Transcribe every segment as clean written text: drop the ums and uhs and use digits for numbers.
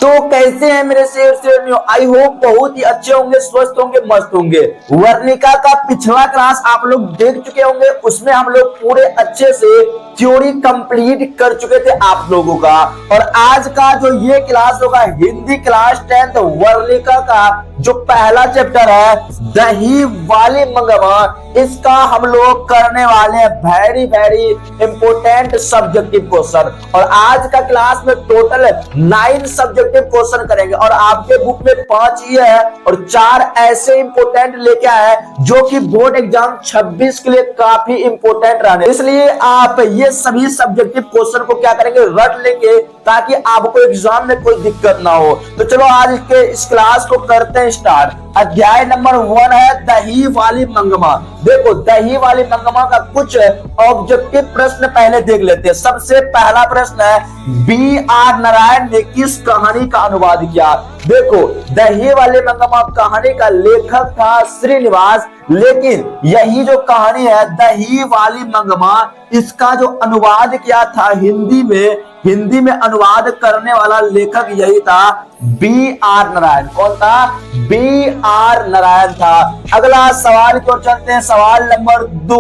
तो कैसे हैं मेरे शेर शेरनियों? आई होप बहुत ही अच्छे होंगे, स्वस्थ होंगे, मस्त होंगे। वर्णिका का पिछला क्लास आप लोग देख चुके होंगे, उसमें हम लोग पूरे अच्छे से थ्योरी कंप्लीट कर चुके थे आप लोगों का। और आज का जो ये क्लास होगा हिंदी क्लास 10th वर्णिका का जो पहला चैप्टर है दही वाली मंगमा, इसका हम लोग करने वाले हैं very very important subjective question. और आज का क्लास में टोटल 9 सब्जेक्टिव क्वेश्चन करेंगे और आपके बुक में 5 ही है और 4 ऐसे इंपोर्टेंट लेके आए जो कि बोर्ड एग्जाम 26 के लिए काफी इंपोर्टेंट रहने, इसलिए आप ये सभी सब्जेक्टिव क्वेश्चन को क्या करेंगे, रट लेंगे ताकि आपको एग्जाम में कोई दिक्कत ना हो। तो चलो आज के इस क्लास को करते हैं स्टार्ट। अध्याय नंबर 1 है दही वाली मंगमा। देखो दही वाली मंगमा का कुछ ऑब्जेक्टिव प्रश्न पहले देख लेते हैं। सबसे पहला प्रश्न है B.R. नारायण ने किस कहानी का अनुवाद किया? देखो दही वाली मंगमा कहानी का लेखक था श्रीनिवास, लेकिन यही जो कहानी है दही वाली मंगमा, इसका जो अनुवाद किया था हिंदी में अनुवाद करने वाला लेखक यही था B.R. नारायण। कौन था? B.R. नारायण था। अगला सवाल की ओर चलते हैं। सवाल नंबर 2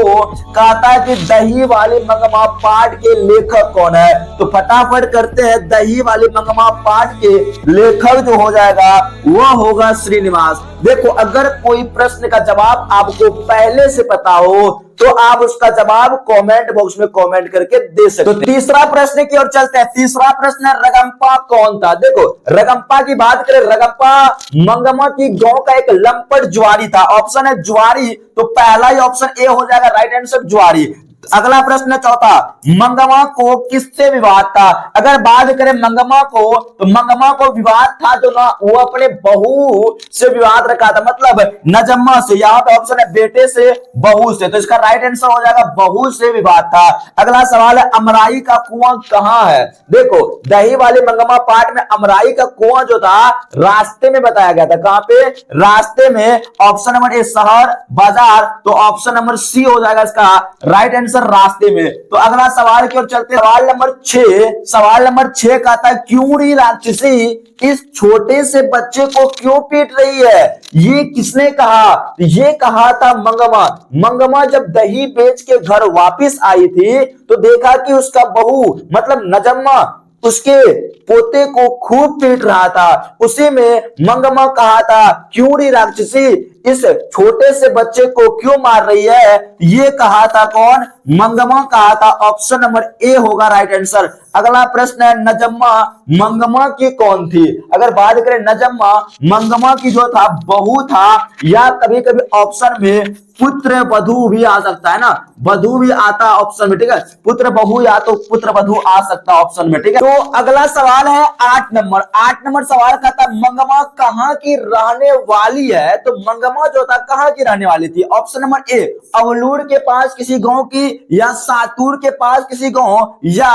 कहता है कि दही वाली मंगमा पाठ के लेखक कौन है? तो फटाफट करते हैं। दही वाली मंगमा पाठ के लेखक जो हो जाएगा वह होगा श्रीनिवास। देखो अगर कोई प्रश्न का जवाब आपको पहले से पता हो तो आप उसका जवाब कमेंट बॉक्स में कमेंट करके दे सकते हो। तो तीसरा प्रश्न की ओर चलते हैं। तीसरा प्रश्न है रगम्पा कौन था? देखो रगम्पा की बात करें, रगम्पा मंगमा की गांव का एक लंपट जुआरी था। ऑप्शन है जुआरी, तो पहला ही ऑप्शन ए हो जाएगा राइट आंसर जुआरी। अगला प्रश्न चौथा, मंगमा को किससे विवाद था? अगर बात करें मंगमा को, तो मंगमा को विवाद था जो ना वो अपने बहू से विवाद रखा था, मतलब नजम्मा से। यहाँ पे ऑप्शन है बेटे से बहू से, तो इसका राइट आंसर हो जाएगा बहू से विवाद था। अगला सवाल है अमराई का कुआं कहाँ है? देखो दही वाली मंगमा पाठ में अमराई का कुआं जो था रास्ते में बताया गया था। कहां पे? रास्ते में। ऑप्शन नंबर ए शहर बाजार, तो ऑप्शन नंबर सी हो जाएगा इसका राइट आंसर रास्ते में। तो अगला सवाल की ओर चलते हैं। सवाल नंबर 6, सवाल नंबर 6 कहता है क्यूरी राक्षसी इस छोटे से बच्चे को क्यों पीट रही है? ये किसने कहा? ये कहा था मंगमा। मंगमा जब दही बेच के घर वापस आई थी तो देखा कि उसका बहू मतलब नजम्मा उसके पोते को खूब पीट रहा था। उसी में मंगमा कहा था क्यूरी राक्षसी इस छोटे से बच्चे को क्यों मार रही है? ये कहा था कौन? मंगमा कहा था। ऑप्शन नंबर ए होगा राइट आंसर। अगला प्रश्न है नजम्मा मंगमा की कौन थी? अगर बात करें नजम्मा मंगमा की जो था बहू था, या कभी कभी ऑप्शन में पुत्र वधू भी आ सकता है ना, वधू भी आता ऑप्शन में, ठीक है। पुत्र बहू या तो पुत्र वधू आ सकता ऑप्शन में, ठीक है। तो अगला सवाल है 8 नंबर। 8 नंबर सवाल कहता है मंगमा कहाँ की रहने वाली है? तो मंगमा जो था कहाँ की रहने वाली थी? ऑप्शन नंबर ए अवलूर के पास किसी गांव की, या सातूर के पास किसी गांव, या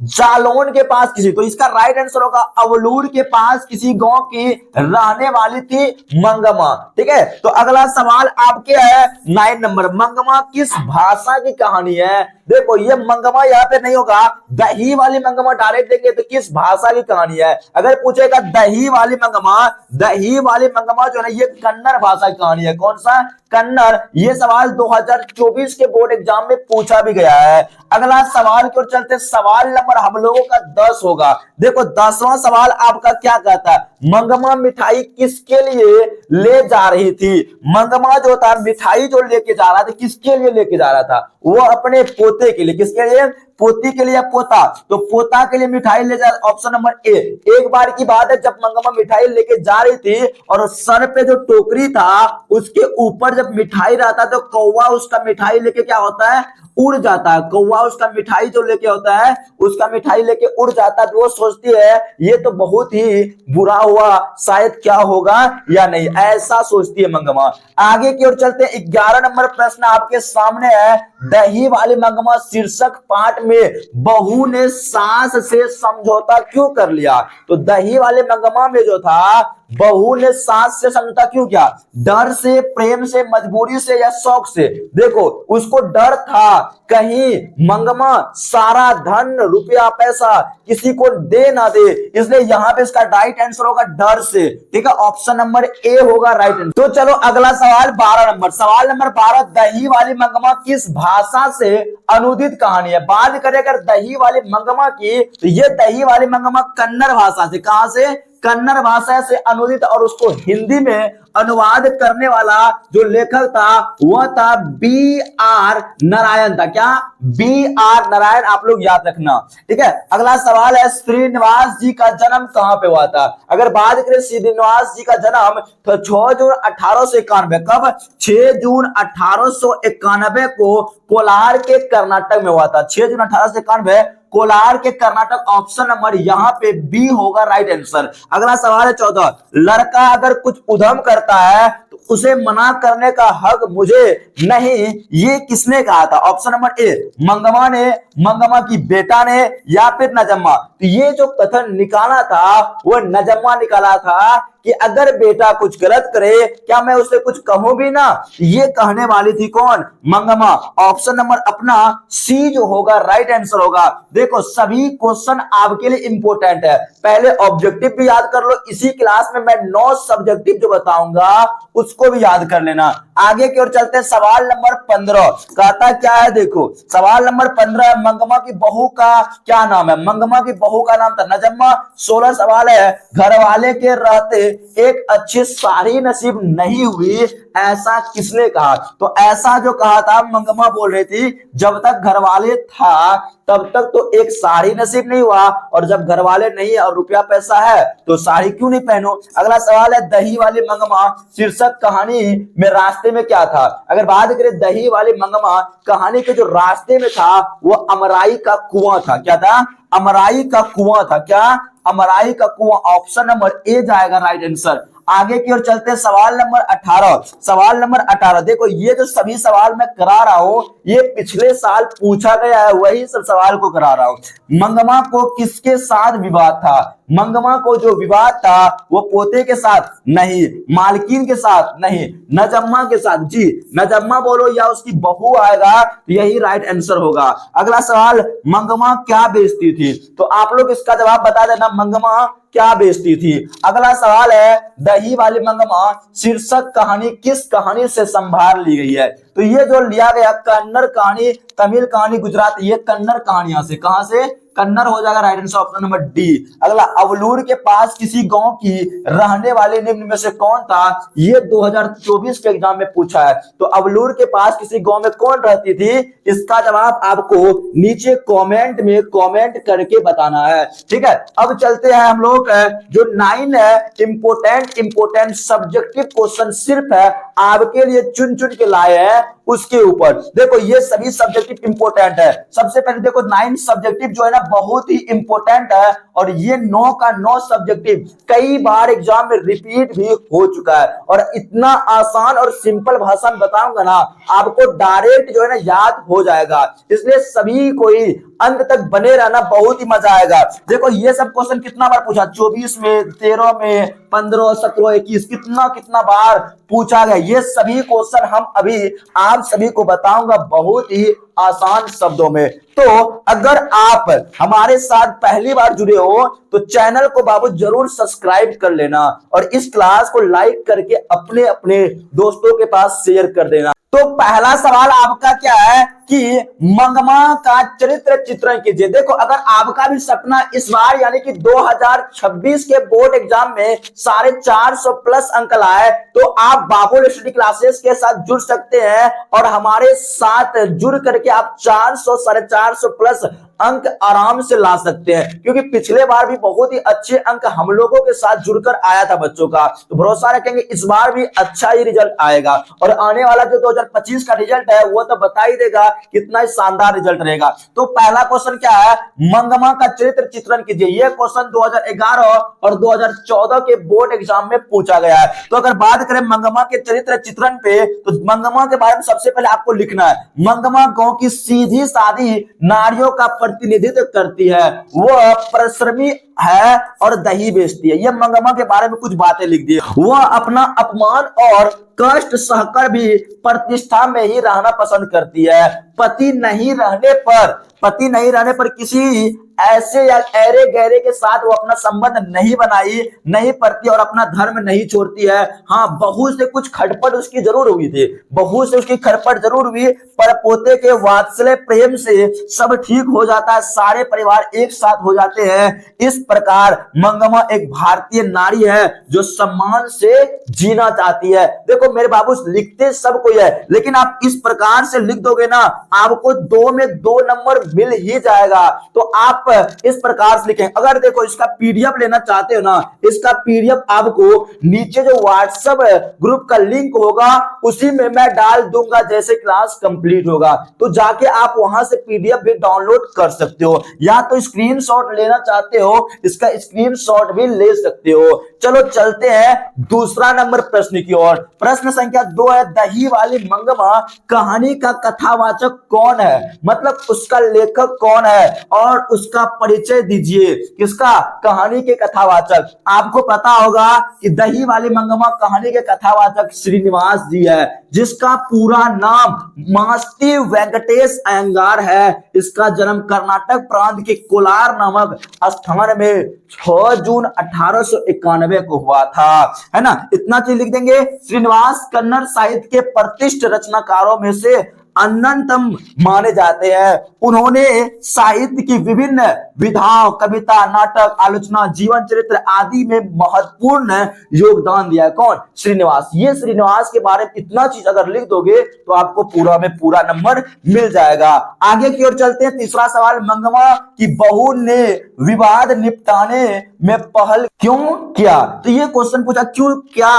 जालौन के पास किसी। तो इसका राइट आंसर होगा अवलूर के पास किसी गांव की रहने वाली थी मंगमा, ठीक है। तो अगला सवाल आपके है 9 नंबर। मंगमा किस भाषा की कहानी है? देखो ये मंगमा यहाँ पे नहीं होगा, दही वाली मंगमा डायरेक्ट देंगे तो किस भाषा की कहानी है? अगर पूछेगा दही वाली मंगमा, दही वाली मंगमा जो है ये कन्नड़ भाषा की कहानी है। कौन सा? कन्नड़। ये सवाल 2024 के बोर्ड एग्जाम में पूछा भी गया है। अगला सवाल की ओर चलते, सवाल नंबर हम लोगों का 10 होगा। देखो 10वां सवाल आपका क्या कहता है? मंगमा मिठाई किसके लिए ले जा रही थी? मंगमा जो था मिठाई जो लेके जा रहा था किसके लिए लेके जा रहा था? वो अपने पोते के लिए। किसके लिए? पोती के लिए या पोता? तो पोता के लिए मिठाई ले जा। Option number A. एक बार की बात है जब मंगमा मिठाई लेके जा रही थी और सर पे जो टोकरी था उसके ऊपर जब मिठाई रहता तो कौवा उसका मिठाई लेके क्या होता है? उड़ जाता है। कौवा उसका मिठाई जो लेके होता है उसका मिठाई लेके उड़ जाता है। तो वो सोचती है ये तो बहुत ही बुरा हुआ, शायद क्या होगा या नहीं, ऐसा सोचती है मंगमा। आगे की ओर चलते हैं। 11 नंबर प्रश्न आपके सामने है दही वाली मंगमा शीर्षक पाठ में बहू ने सास से समझौता क्यों कर लिया? तो दही वाले मंगमा में जो था बहू ने सास से समझौता क्यों किया? डर से, प्रेम से, मजबूरी से या शौक से? देखो उसको डर था कहीं मंगमा सारा धन रुपया पैसा किसी को दे ना दे, इसलिए यहां पे इसका राइट आंसर होगा डर से। ठीक है, ऑप्शन नंबर ए होगा राइट आंसर। तो चलो अगला सवाल 12 नंबर। सवाल नंबर 12, दही वाली मंगमा किस भाषा से अनुदित कहानी है? बात करें अगर दही वाली मंगमा की, तो ये दही वाली मंगमा कन्नड़ भाषा से, कहां से? कन्नड़ भाषा से अनुदित, और उसको हिंदी में अनुवाद करने वाला जो लेखक था वह था बी आर नारायण था। क्या? बी आर नारायण, आप लोग याद रखना। ठीक है, अगला सवाल है श्रीनिवास जी का जन्म कहां पे हुआ था? अगर बात करें श्रीनिवास जी का जन्म तो 6 जून 1891, कब? 6 जून 1891 को कोलार के कर्नाटक में हुआ था। 6 जून 1891 कोलार के कर्नाटक, ऑप्शन नंबर यहां पे बी होगा राइट आंसर। अगला सवाल है 14, लड़का अगर कुछ उधम करता है तो उसे मना करने का हक मुझे नहीं, ये किसने कहा था? ऑप्शन नंबर ए मंगमा ने, मंगमा की बेटा ने, या फिर नजम्मा। तो ये जो कथन निकाला था वो नजम्मा निकाला था कि अगर बेटा कुछ गलत करे क्या मैं उसे कुछ कहूं भी ना? ये कहने वाली थी कौन? मंगमा। ऑप्शन नंबर अपना सी जो होगा राइट आंसर होगा। देखो सभी क्वेश्चन आपके लिए इंपॉर्टेंट है, पहले ऑब्जेक्टिव भी याद कर लो, इसी क्लास में मैं 9 सब्जेक्टिव जो बताऊंगा उसको भी याद कर लेना। आगे की ओर चलते हैं, सवाल नंबर 15 कहता क्या है? देखो सवाल नंबर 15, मंगमा की बहू का क्या नाम है? मंगमा की बहू का नाम था नजम्मा। 16 सवाल है, घर वाले के रहते एक अच्छी साड़ी नसीब नहीं हुई, ऐसा किसने कहा? तो ऐसा जो कहा था मंगमा बोल रही थी जब तक घर वाले था तब तक तो एक साड़ी नसीब नहीं हुआ, और जब घर वाले नहीं और रुपया पैसा है तो साड़ी क्यों नहीं पहनो। अगला सवाल है, दही वाली मंगमा शीर्षक कहानी में रास्ते में क्या था? अगर बात करें दही वाली मंगमा कहानी के जो रास्ते में था वो अमराई का कुआं था। क्या था? अमराई का कुआं था। क्या? अमराई का कुआं, ऑप्शन नंबर ए जाएगा राइट आंसर। आगे की ओर चलते हैं, सवाल नंबर 18। सवाल नंबर 18, देखो ये जो सभी सवाल मैं करा रहा हूं ये पिछले साल पूछा गया है, वही सब सवाल को करा रहा हूं। मंगमा को किसके साथ विवाद था? मंगमा को जो विवाद था वो पोते के साथ नहीं, मालकिन के साथ नहीं, नजम्मा के साथ। जी नजम्मा बोलो या उसकी बहू आएगा तो यही राइट आंसर होगा। अगला सवाल, मंगमा क्या बेचती थी? तो आप लोग इसका जवाब बता देना, मंगमा क्या बेचती थी। अगला सवाल है, दही वाली मंगमा शीर्षक कहानी किस कहानी से संभार ली गई है? तो ये जो लिया गया कन्नड़ कहानी, तमिल कहानी, गुजराती, ये कन्नड़ कहानियां से, कहां से? कन्नड़ हो जाएगा right answer, option number D. अगला, अवलूर के पास किसी गांव की रहने वाले निम्न में से कौन था? ये 2024 के एग्जाम में पूछा है। तो अवलूर के पास किसी गांव में कौन रहती थी? इसका जवाब आपको नीचे कमेंट में कमेंट करके बताना है। ठीक है, अब चलते हैं हम लोग जो 9 है इंपोर्टेंट सब्जेक्टिव क्वेश्चन सिर्फ है आपके लिए चुन चुन के लाए हैं उसके ऊपर। देखो ये सभी सब्जेक्टिव इंपोर्टेंट है। सबसे पहले देखो 9 सब्जेक्टिव जो है ना बहुत ही इंपोर्टेंट है, और ये 9 का 9 सब्जेक्टिव कई बार एग्जाम में रिपीट भी हो चुका है, और इतना आसान और सिंपल भाषा में बताऊंगा ना आपको डायरेक्ट जो है ना याद हो जाएगा, इसलिए सभी कोई अंत तक बने रहना, बहुत ही मजा आएगा। देखो ये सब क्वेश्चन कितना बार पूछा, 24 में, 13 में, 15, 17, 21, कितना बार पूछा गया। ये सभी क्वेश्चन हम अभी आप सभी को बताऊंगा बहुत ही आसान शब्दों में। तो अगर आप हमारे साथ पहली बार जुड़े हो तो चैनल को बाबू जरूर सब्सक्राइब कर लेना, और इस क्लास को लाइक करके अपने अपने दोस्तों के पास शेयर कर देना। तो पहला सवाल आपका क्या है कि मंगमा का चरित्र चित्रण कीजिए। देखो अगर आपका भी सपना इस बार यानी कि 2026 के बोर्ड एग्जाम में 450 प्लस अंक लाए तो आप बाबुल स्टडी क्लासेस के साथ जुड़ सकते हैं, और हमारे साथ जुड़ करके आप 400 450 प्लस अंक आराम से ला सकते हैं, क्योंकि पिछले बार भी बहुत ही अच्छे अंक हम लोगों के साथ जुड़कर आया था बच्चों का। तो भरोसा रखेंगे इस बार भी अच्छा ही रिजल्ट आएगा, और आने वाला जो 2025 का रिजल्ट है वो तो बता ही देगा कितना ही शानदार रिजल्ट रहेगा। तो पहला क्वेश्चन क्या है, मंगमा का चरित्र चित्रण कीजिए। यह क्वेश्चन 2011 और 2014 के बोर्ड एग्जाम में पूछा गया है। तो अगर बात करें मंगमा के चरित्र चित्रण पे, तो मंगमा के बारे में सबसे पहले आपको लिखना है, मंगमा गांव की सीधी सादी नारियों का प्रतिनिधित्व करती है। वह परिश्रमी है और दही बेचती है। ये मंगमा के बारे में कुछ बातें लिख दी। वह अपना अपमान और कष्ट सहकर भी प्रतिष्ठा में ही रहना पसंद करती है। पति नहीं रहने पर किसी ऐसे या ऐरे गहरे के साथ वो अपना संबंध नहीं पड़ती और अपना धर्म नहीं छोड़ती है। हाँ, बहू से कुछ खटपट उसकी जरूर हुई थी, बहू से उसकी खटपट जरूर हुई, पर पोते के वात्सल्य प्रेम से सब ठीक हो जाता है, सारे परिवार एक साथ हो जाते हैं। इस प्रकार मंगमा एक भारतीय नारी है जो सम्मान से जीना चाहती है। देखो मेरे बाबू, लिखते सब कोई है, लेकिन आप इस प्रकार से लिख दोगे ना, आपको 2 में 2 नंबर मिल ही जाएगा। तो आप इस प्रकार से लिखें। अगर देखो इसका पीडीएफ लेना चाहते हो ना, इसका पीडीएफ आपको नीचे जो व्हाट्सएप ग्रुप का लिंक होगा उसी में मैं डाल दूंगा जैसे क्लास कंप्लीट होगा, तो जाके आप वहां से पीडीएफ भी डाउनलोड कर सकते हो, या तो स्क्रीनशॉट लेना चाहते हो इसका स्क्रीनशॉट भी ले सकते हो। चलो चलते हैं दूसरा नंबर प्रश्न की ओर। प्रश्न संख्या 2 है, दही वाली मंगमा कहानी का कथावाचक कौन है, मतलब उसका लेखक कौन है और उसका परिचय दीजिए। किसका? कहानी के कथावाचक। आपको पता होगा कि दही वाली मंगमा कहानी के कथावाचक श्रीनिवास जी है, जिसका पूरा नाम मास्ती वेंकटेश अयंगार है। इसका जन्म कर्नाटक प्रांत के कोलार नामक स्थान में 6 जून 1891 को हुआ था, है ना। इतना चीज लिख देंगे। श्रीनिवास कन्नड़ साहित्य के प्रतिष्ठित रचनाकारों में से अन्यतम माने जाते हैं। उन्होंने साहित्य की विभिन्न विधाओं, कविता, नाटक, आलोचना, जीवन चरित्र आदि में महत्वपूर्ण योगदान दिया है। कौन? श्रीनिवास। ये श्रीनिवास के बारे में इतना चीज अगर लिख दोगे तो आपको पूरा में पूरा नंबर मिल जाएगा। आगे की ओर चलते हैं। तीसरा सवाल, मंगमा की बहू ने विवाद निपटाने में पहल क्यों किया? तो ये क्वेश्चन पूछा, क्यों क्या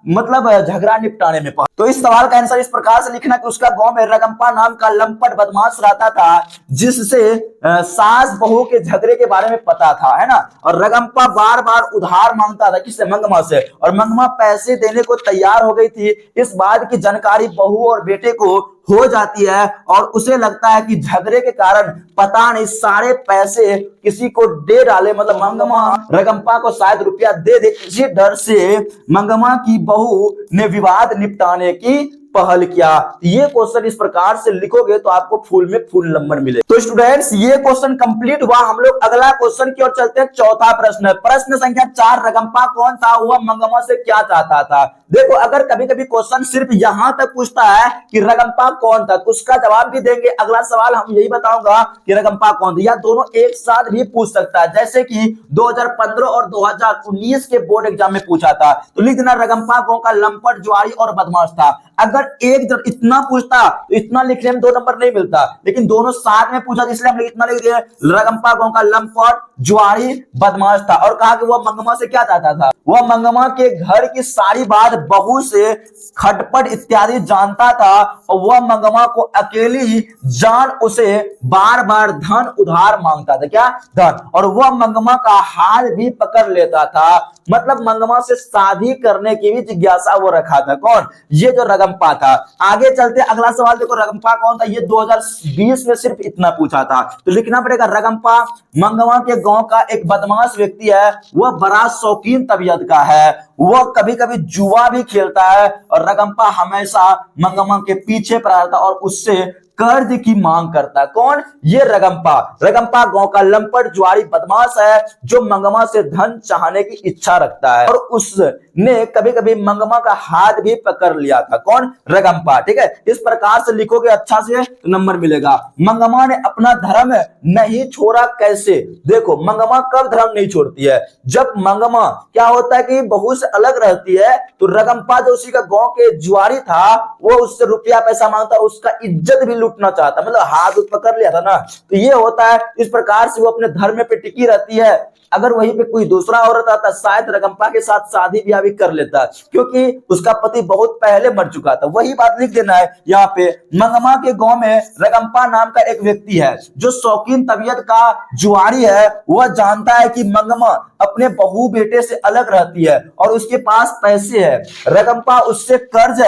मतलब झगड़ा निपटाने में पहल। तो इस सवाल का आंसर इस प्रकार से लिखना कि उसका गांव में रगंपा नाम का लंपट बदमाश रहता था, जिससे सास बहू के झगड़े के बारे में पता था, है ना। और रगंपा बार बार उधार मांगता था, किससे? मंगमा से, और मंगमा पैसे देने को तैयार हो गई थी। इस बात की जानकारी बहू और बेटे को हो जाती है और उसे लगता है कि झगड़े के कारण पता नहीं सारे पैसे किसी को दे डाले, मतलब मंगमा रगंपा को शायद रुपया दे दे। इसी डर से मंगमा की बहू ने विवाद निपटाने की पहल किया। ये क्वेश्चन इस प्रकार से लिखोगे तो आपको फुल में फुल नंबर मिले। तो स्टूडेंट्स, ये क्वेश्चन कंप्लीट हुआ। हम लोग अगला क्वेश्चन की ओर चलते हैं। चौथा प्रश्न, प्रश्न संख्या 4, रगंपा कौन था, वह मंगमा से क्या चाहता था। देखो, अगर कभी कभी क्वेश्चन सिर्फ यहां तक पूछता है कि रगंपा कौन था, तो उसका जवाब भी देंगे। अगला सवाल हम यही बताऊंगा कि रगंपा कौन था, या दोनों एक साथ भी पूछ सकता है, जैसे कि 2015 और 2019 के बोर्ड एग्जाम में पूछा था। तो लिख देना, रगंपा गांव का लंपट, जुआरी और बदमाश था। अगर एक जन इतना पूछता तो इतना लिखने में 2 नंबर नहीं मिलता, लेकिन दोनों साथ में पूछा इसलिए हम इतना लिख दिए, रगंपा गांव का लंपट, जुआरी, बदमाश था। और कहा कि वह मंगमा से क्या चाहता था, वह मंगमा के घर की सारी बात बहू से खटपट इत्यादि जानता था, और वह मंगमा को अकेली जान उसे बार बार धन उधार मांगता था। क्या? धन। और वह मंगमा का हाथ भी पकड़ लेता था, मतलब मंगमा से शादी करने की भी जिज्ञासा वो रखा था। कौन? ये जो रगंपा था। आगे चलते, अगला सवाल देखो, रगंपा कौन था, ये 2020 में सिर्फ इतना पूछा था, तो लिखना पड़ेगा, रगंपा मंगमा के गांव का एक बदमाश व्यक्ति है। वह बड़ा शौकीन तबीयत का है, वह कभी कभी जुआ भी खेलता है, और रगंपा हमेशा मंगमा के पीछे पड़ा रहता और उससे कर्ज की मांग करता है। कौन? ये रगंपा। रगंपा गांव का लंपट, जुआरी, बदमाश है जो मंगमा से धन चाहने की इच्छा रखता है, और उसने कभी कभी मंगमा का हाथ भी पकड़ लिया था। कौन? रगंपा। ठीक है, इस प्रकार से लिखोगे अच्छा से तो नंबर मिलेगा। मंगमा ने अपना धर्म नहीं छोड़ा, कैसे? देखो, मंगमा कब धर्म नहीं छोड़ती है, जब मंगमा क्या होता है कि बहू से अलग रहती है, तो रगंपा जो उसी का गांव के जुआरी था, वो उससे रुपया पैसा मांगता, उसका इज्जत भी लूटना चाहता, मतलब हाथ पकड़ लिया था ना। तो ये होता है, इस प्रकार से वो अपने धर्म पे टिकी रहती है। अगर वहीं पे कोई दूसरा औरत आता, शायद रगंपा के साथ शादी ब्याह भी कर लेता, क्योंकि उसका पति बहुत पहले मर चुका था। वही बात लिख देना है यहाँ पे। मंगमा के गांव में रगंपा नाम का एक व्यक्ति है जो शौकीन तबीयत का जुआरी है। वह जानता है कि मंगमा अपने बहू बेटे से अलग रहती है और उसके पास पैसे है। रगंपा उससे कर्ज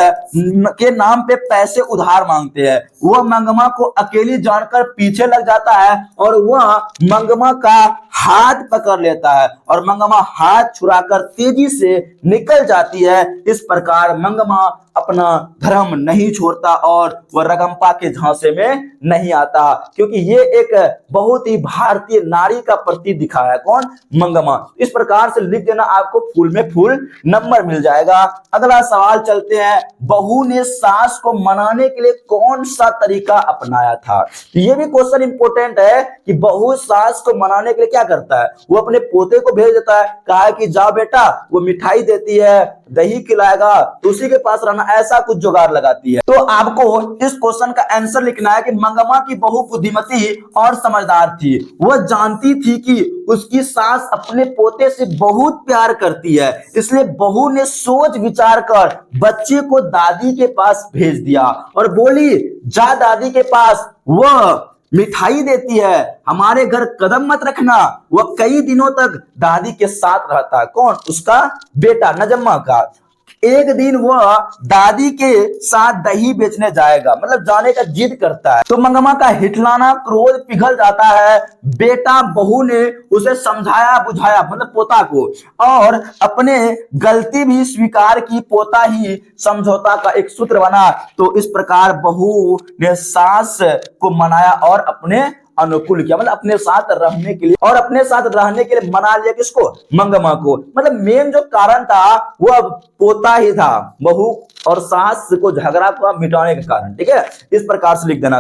के नाम पे पैसे उधार मांगते हैं। वह मंगमा को अकेली जानकर पीछे लग जाता है और वह मंगमा का हाथ पकड़ लेता है और मंगमा हाथ छुड़ाकर तेजी से निकल जाती है। इस प्रकार मंगमा अपना धर्म नहीं छोड़ता और वह रगंपा के झांसे में नहीं आता, क्योंकि ये एक बहुत ही भारतीय नारी का प्रतीक दिखाया है। कौन? मंगमा। इस प्रकार से लिख देना, आपको फुल में फुल नंबर मिल जाएगा। अगला सवाल चलते हैं, बहू ने सास को मनाने के लिए कौन सा तरीका अपनाया था? तो ये भी क्वेश्चन इंपॉर्टेंट है कि बहू सास को मनाने के लिए क्या करता है? वो अपने पोते को भेज देता है, कहा कि जाओ बेटा, वो मिठाई देती है, दही खिलाएगा, तो उसी के पास रहना, ऐसा कुछ जुगाड़ लगाती है। तो आपको इस क्वेश्चन का आंसर लिखना है कि मंगमा की बहू बुद्धिमती और समझदार थी। वह जानती थी कि उसकी सास अपने पोते से बहुत प्यार करती है, इसलिए बहू ने सोच विचार कर बच्चे को दादी के पास भेज दिया और बोली, जा दादी के पास, वह मिठाई देती है, हमारे घर कदम मत रखना। वह कई दिनों तक दादी के साथ रहता है। कौन? उसका बेटा नजम्मा का। एक दिन वह दादी के साथ दही बेचने जाएगा, मतलब जाने का जिद करता है, तो मंगमा का हिटलाना क्रोध पिघल जाता है। बेटा बहू ने उसे समझाया बुझाया, मतलब पोता को, और अपने गलती भी स्वीकार की। पोता ही समझौता का एक सूत्र बना। तो इस प्रकार बहू ने सास को मनाया और अपने अनुकूल किया, मतलब अपने साथ रहने के लिए, और अपने साथ रहने के लिए मना लिया किसको? मंगमा को। मतलब मेन जो कारण था वो पोता ही था, बहू और सास को झगड़ा को मिटाने के कारण। ठीक है, इस प्रकार से लिख देना।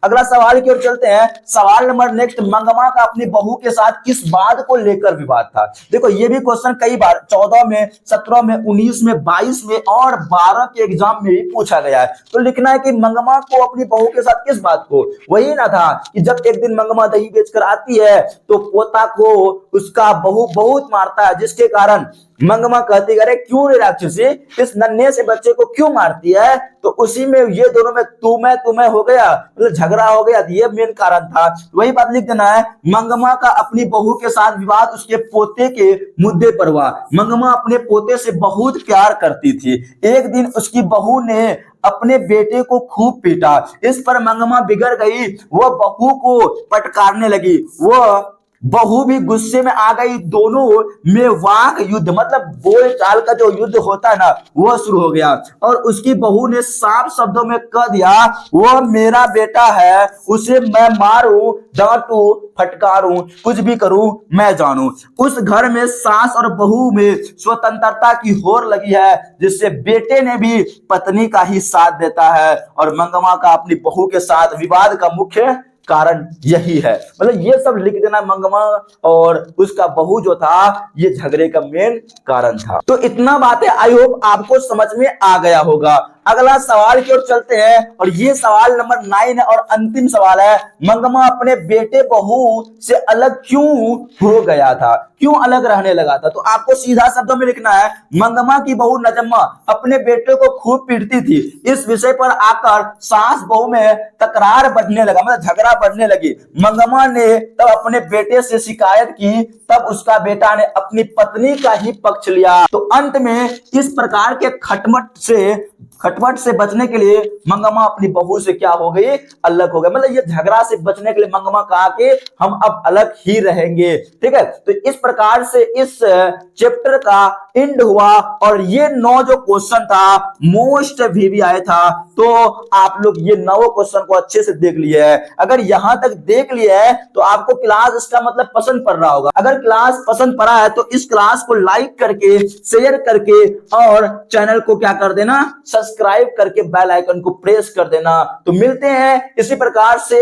अगला सवाल की ओर चलते हैं। सवाल नंबर नेक्स्ट, मंगमा का अपनी बहू के साथ किस बात को लेकर विवाद था? देखो ये भी क्वेश्चन कई बार 14 में, 17 में, 19 में, 22 में और 12 के एग्जाम में भी पूछा गया है। तो लिखना है कि मंगमा को अपनी बहू के साथ किस बात को? वही ना था कि जब एक दिन मंगमा दही बेचकर आती है तो पोता को उसका बहू बहुत मारता है, जिसके कारण मंगमा कहती, अरे क्यों रे राक्षसी, इस नन्हे से बच्चे को क्यों मारती है? तो उसी में ये दोनों में तुम्हें हो गया, मतलब झगड़ा हो गया। ये मेन कारण था। वही बात लिख देना है। मंगमा का अपनी बहू के साथ विवाद उसके पोते के मुद्दे पर हुआ। मंगमा अपने पोते से बहुत प्यार करती थी। एक दिन उसकी बहू ने अपने बेटे को खूब पीटा। इस पर मंगमा बिगड़ गई, वह बहू को पटकारने लगी। वह बहू भी गुस्से में आ गई। दोनों में वाक युद्ध, मतलब बोल चाल का जो युद्ध होता है ना, वह शुरू हो गया। और उसकी बहू ने साफ शब्दों में कह दिया, वह मेरा बेटा है, उसे मैं मारूं, डांटूं, फटकारूं, कुछ भी करूं, मैं जानूं। उस घर में सास और बहू में स्वतंत्रता की होड़ लगी है, जिससे बेटे ने भी पत्नी का ही साथ देता है। और मंगमा का अपनी बहू के साथ विवाद का मुख्य कारण यही है। मतलब ये सब लिख देना, मंगमा और उसका बहू जो था, ये झगड़े का मेन कारण था। तो इतना बातें आई होप आपको समझ में आ गया होगा। अगला सवाल की ओर चलते हैं और ये सवाल नंबर 9 है और अंतिम सवाल है। मंगमा अपने बेटे बहू से अलग क्यों हो गया था? क्यों अलग रहने लगा था? तो आपको सीधा शब्दों में लिखना है, मंगमा की बहू नजम्मा अपने बेटे को खूब पीटती थी। इस विषय पर आकर सास बहू में तकरार बढ़ने लगा, मतलब झगड़ा बढ़ने लगी। मंगमा ने तब अपने बेटे से शिकायत की, तब उसका बेटा ने अपनी पत्नी का ही पक्ष लिया। तो अंत में इस प्रकार के खटपट से बचने के लिए मंगमा अपनी बहू से क्या हो गई? अलग हो गए। मतलब ये झगड़ा से बचने के लिए मंगमा कहा कि हम अब अलग ही रहेंगे। ठीक है, तो इस प्रकार से इस चैप्टर का एंड हुआ और ये 9 जो क्वेश्चन था मोस्ट वीवीआई था। तो आप लोग ये 9 क्वेश्चन को अच्छे से देख लिए है। अगर यहां तक देख लिया है तो आपको क्लास इसका मतलब पसंद पड़ रहा होगा। अगर क्लास पसंद पड़ा है तो इस क्लास को लाइक करके, शेयर करके और चैनल को क्या कर देना, सब्सक्राइब करके बेल आइकन को प्रेस कर देना। तो मिलते हैं इसी प्रकार से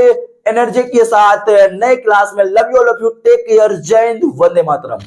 एनर्जी के साथ नए क्लास में। लव यू, टेक केयर, जय हिंद, वंदे मातरम।